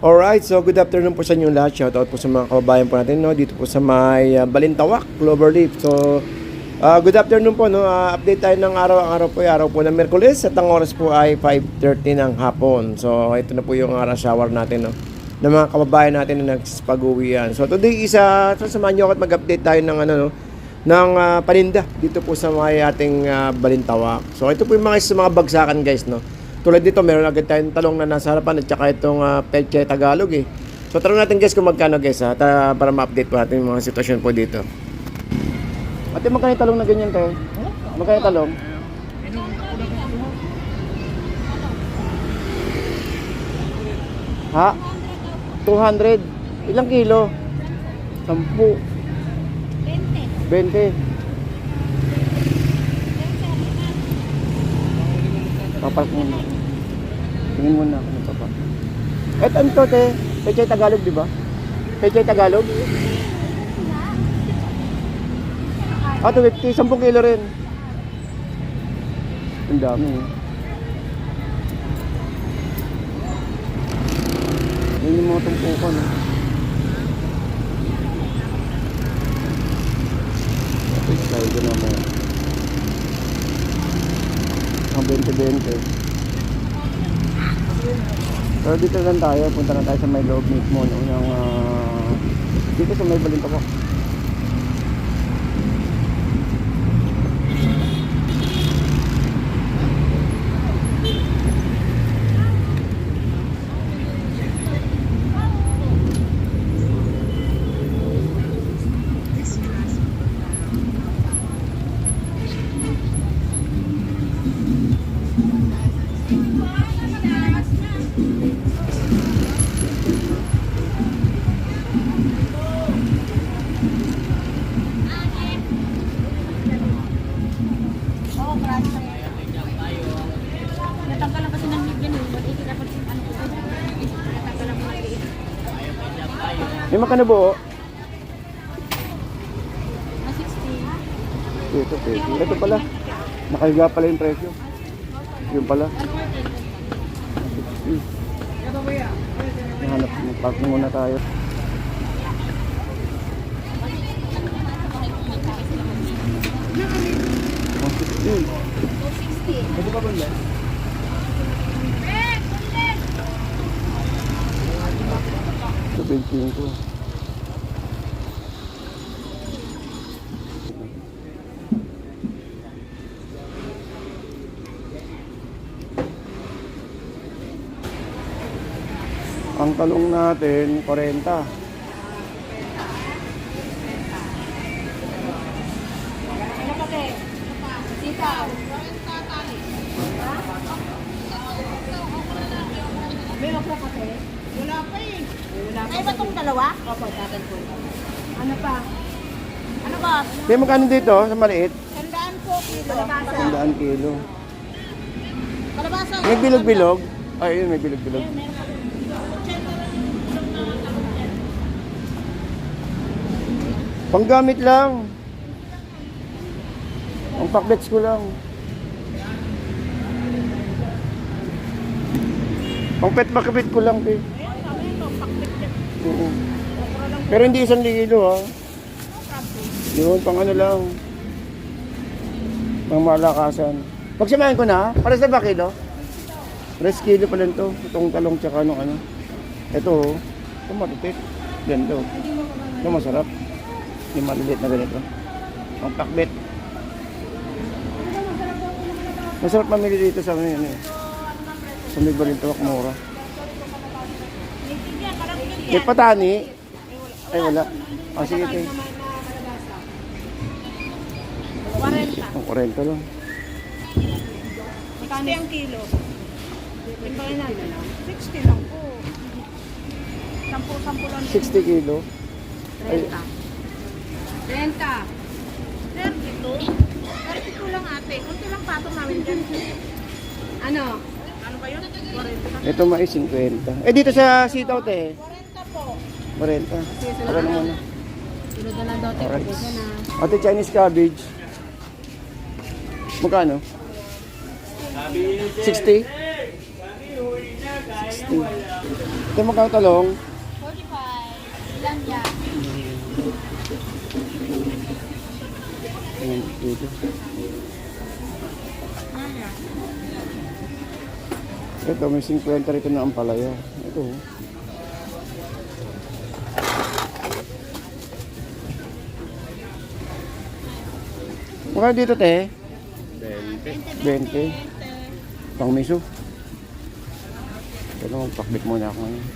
Alright, so good afternoon po sa inyo lahat. Shoutout po sa mga kababayan po natin, no, dito po sa may Balintawak, Cloverleaf. So, good afternoon po, no. Update tayo ng araw. Ang araw po ay araw po ng Miyerkules at ang oras po ay 5:30 ng hapon. So, ito na po yung rush hour natin, no, ng mga kababayan natin na nagpag-uwian. So, today sasamahan niyo ako at mag-update tayo ng ng paninda dito po sa may ating Balintawak. So, ito po yung mga bagsakan, guys, no. Tulad dito, meron agad tayong talong na nasa harapan at saka itong Peche Tagalog eh. So, tanong natin guys kung magkano guys para ma-update po natin yung mga sitwasyon po dito. Ate, magkano yung talong na ganyan tayo? Magkano yung talong? Ha? 200? Ilang kilo? 10? 20? Papark muna. Tingin muna ako ng papa. Eto ano to, te? Pechay Tagalog, di ba? Pechay Tagalog? 250. 10 kilo rin. Ang dami eh. Yan yung mga tumpukan eh. Tapos tayo ko naman. Ang 20-20. Pero dito lang tayo, punta na tayo sa may loob mismo dito sa may Balintawak. May makano buo? 60. Ito, peso. Ito pala. Nakahiga pala yung presyo. Yung pala. 60. Nahanap, mag-park muna tayo. 160. Ito pa ba yan? Ito 25. Ang talong natin 40. Meron po kasi? Wala pa eh. Wala pa. Ay, ba itong dalawa? Opo, tatin po. Ano pa? Ano ba? Kaya magkano dito sa maliit? 100 po kilo. Kalabasa. 100 kilo. Kalabasa. May bilog-bilog? Ay, yun, may bilog-bilog. Panggamit lang. Ang packbets ko lang. Pang pet ko lang, te. Oo. Pero hindi 1 kilo, ha. Yun, pang ano lang. Pang malakasan. Pagsamahin ko na, para sa ba kilo? 3 kilo pa lang to. Itong talong tsaka ano. Ito, oh. Ito matipid. Ganda, oh. Ito masarap. Yung maliliit na ganito. Ang pakbet. Masarap mamili dito sa ano yun, eh. Sa may Balintawak, mura. May patani. Ay, wala. Sige, ito. 40. Ang 40 lang. Magkano yung kilo? Tingnan natin. 60 lang po. 10 lang. 60 kilo. 30. 32. 32 lang ate. Kunti lang patong namin dyan. Ano? Ano ba yun? 40. Ito mais 50. Eh, dito sa sitaw, te. 40 po. 40. Ano naman na? Kilo na lang daw tayo. Alright. Pagkasa na. Ate, Chinese cabbage. Magkano? 60? 60. Ito magkano talong? 45. Ilan yan? Ayan, dito. Ito, may 50 rito na ampalaya. Ito. Magkano dito, te? 20. Pang miso. Ito, magpakbit muna ako ngayon.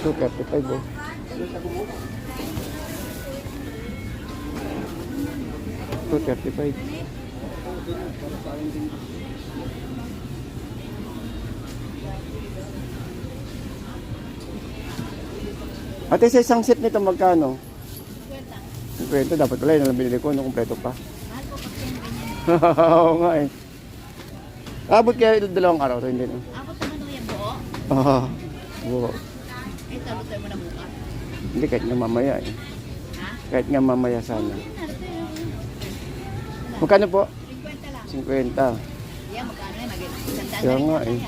Ito, 35 oh. Ito, 35. Ate, sa isang set nito magkano? 50. Dapat pala yun ang binili ko, no, kumpleto pa. Mahal po kasi yung ganyan. Oo nga eh. Abot kaya dalawang araw to, hindi no? Ako naman ito yung buo. Oo. Oo. Eh, talutoy mo na bukas. Hindi, kahit nga mamaya eh. Ha? Kahit nga mamaya sana. Narito yung... Magkano po? 50 lang. 50. Yan, magkano yan? Isang Kaya nga eh.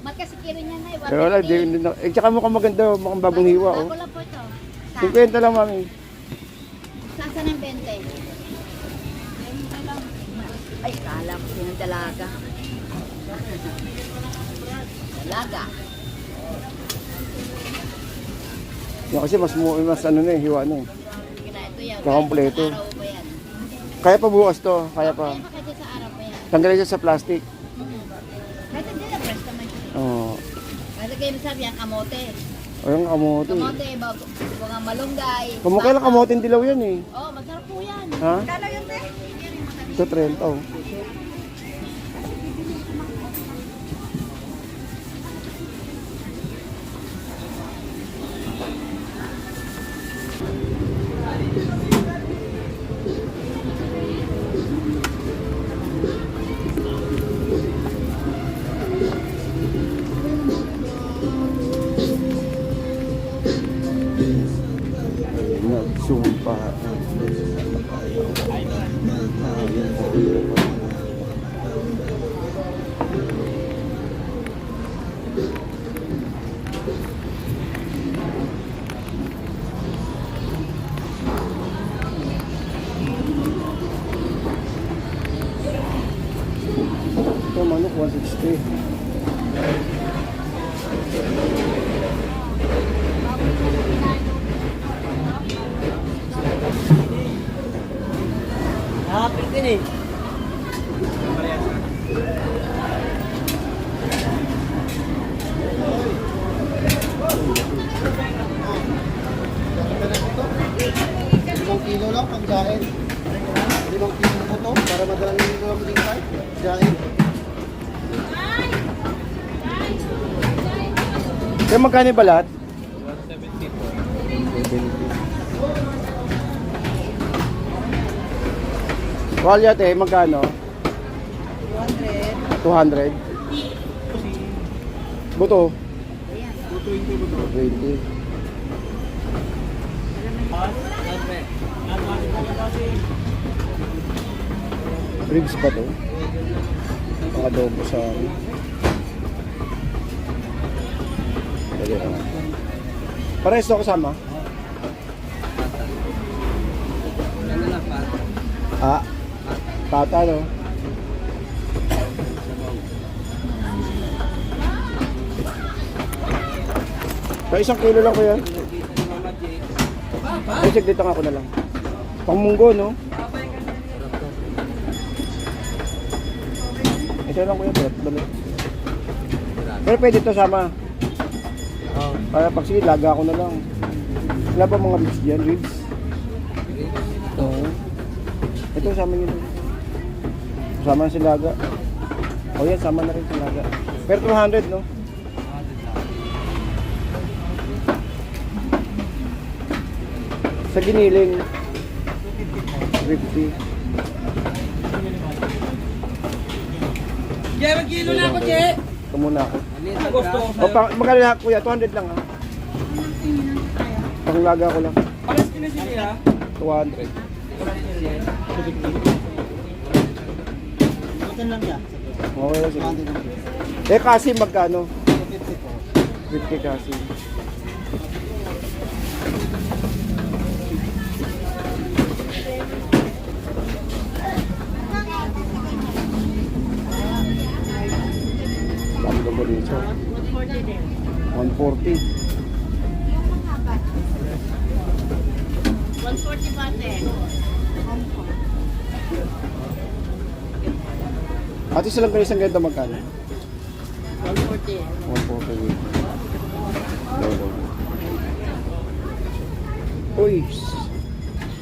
Magkasikiro niya na eh. Pero wala, di, eh, tsaka mukhang maganda, mukhang bagong hiwa oh. Bago lang po ito. 50 lang mami. Sasa ng 20. Ay, kala ko yun ang dalaga. Dalaga. Yan kasi mas ano na eh, hiwa na eh. Sige na, ito yan. Kakompleto. Araw pa yan. Kaya pa bukas to, kaya pa. Kaya pa kasi sa araw pa yan. Tanggalin siya sa plastic. Kahit hindi na press naman siya. Oo. Kasi kayo masabi yan, kamote. Ayun, kamote. Kamote, mga malunggay. Kamukha lang kamote dilaw yan eh. Oh, masarap po yan. Ha? Kala yun, te? Ito 30 oh. Nagsumpa. Ito manok 160. Nakapit din eh. Limang kilo lang pang jain. 5 kilo po to para madalang nito lang din tayo. Jain. Kaya magkano yung balat? 170 po. 70. Walyate, magkano? 200. 200. Buto? 20. Ribs pa to? Pang-adobo sa amin. Pwede na. Parehas to kasama? Ano lang pa? Ah, pata no? So, 1 kilo lang ko yan. Ay, dito nga ako na lang. Pang munggo, no? Ito lang ko yan, pero pwede ito sama. Oo. Para pag sige, laga ako na lang. Wala pa mga ribs dyan, ribs? Oo. Ito, sama nyo lang. Sama na si laga. O yan, sama na rin si laga. Pero 200, no? Sa giniling, 50. Jay, mag-kilo na ako, Jay! Ito muna ako. Gusto ko O, magkano lahat, kuya? 200 lang, ha? Panglaga ko lang. Pares ko na siya, ha? 200. Akin lang siya. Okay lang, sige. 200 lang. Eh, kasi magkano? 250 po. 50 kasi. Dami ka ba dito? 140 din. 140. 140 pate. Ate silang kayo isang ganito magkano? 140. 140. Uy!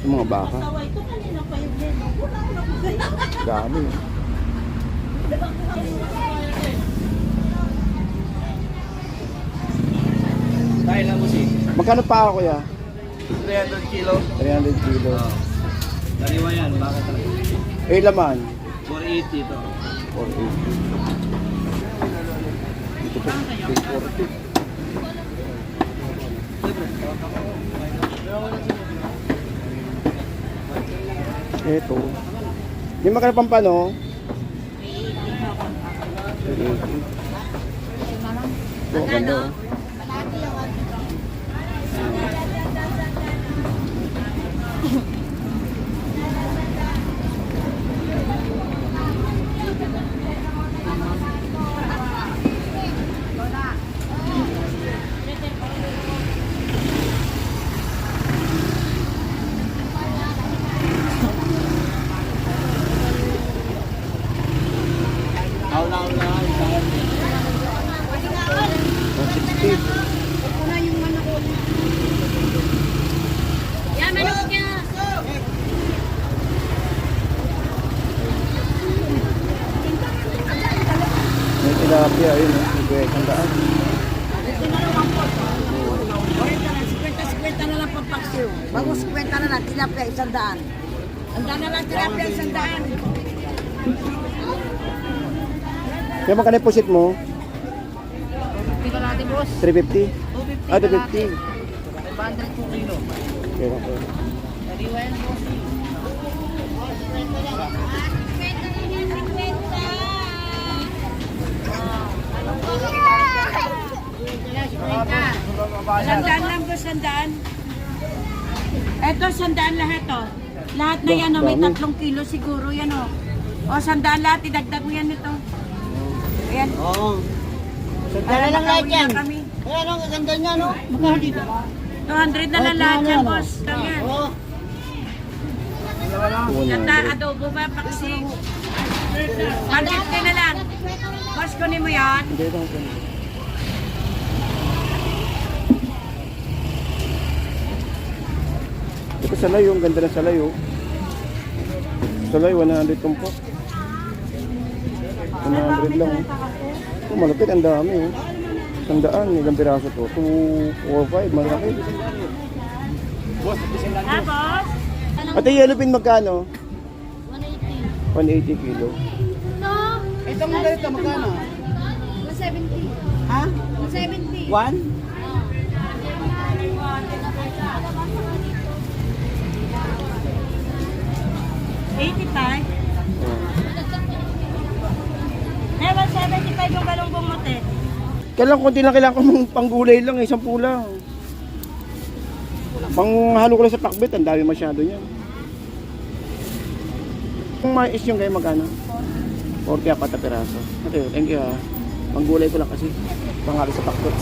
Yung mga baka. Saway ito kanina pa yung demo. Wala ko na po sa'yo. Dami. Dahil lang mo si Magkano pa ako kuya? 300 kilo. 300 kilo. Daliwa yan, bakit talaga? Eh, laman. 480 ito. 480. Ito po, 240. Ito. Yung magkano pampano? 380. Oh, ganda. Oh. Aula. 160. Kuna yung manok. Yan, manok niya. May tilapia, ayun. May sandaan. 50 na lang pampaksiw. Bago 50 na lang, tilapia 100. Handa na lang tilapia 100. Kaya magkano yung pusit mo? Hindi ka natin, boss. 350? 250 Ah, ka 250. natin. 500 po kilo. Okay, okay. Daliwa yan, boss. Sandaan lang po, sandaan. Eto, sandaan lahat, oh. Lahat na yan, oh, may Dami. 3 kilo siguro yan, oh. O, sandaan lahat, idagdag mo yan nito. Ayan. Oo. Para lang lahat yan. Kami. Ayan ang ganda niya, no? Magkano dito? 200 na lang lahat yan, boss. Lang yan. Oo. Ganda, adobo ba, paksi? 150 na lang. Boss, kunin mo yan. Hindi, ito. Ito salay, yung ganda ng salay, oh. Salay, 100 tumpo. 100 lang, oh. Oh, malapit, ang dami, oh. Sandaan, ilang piraso to? 2, 4, 5, malaki. Ha, boss? Ate, yellow pin magkano? 180. 180 kilo. No? Ito mo ganito, magkano? 170. Ha? 170. 1? $85. Eh, 175 yung galunggong mo, te. Kailangan konti lang, kailangan ko mong panggulay lang, eh, 10 lang. Panghalo ko lang sa pakbet, ang dami masyado niyan. Kung mais yung kayo magkano? 40 apat na piraso. Okay, thank you ha. Panggulay ko lang kasi panghalo sa pakbet.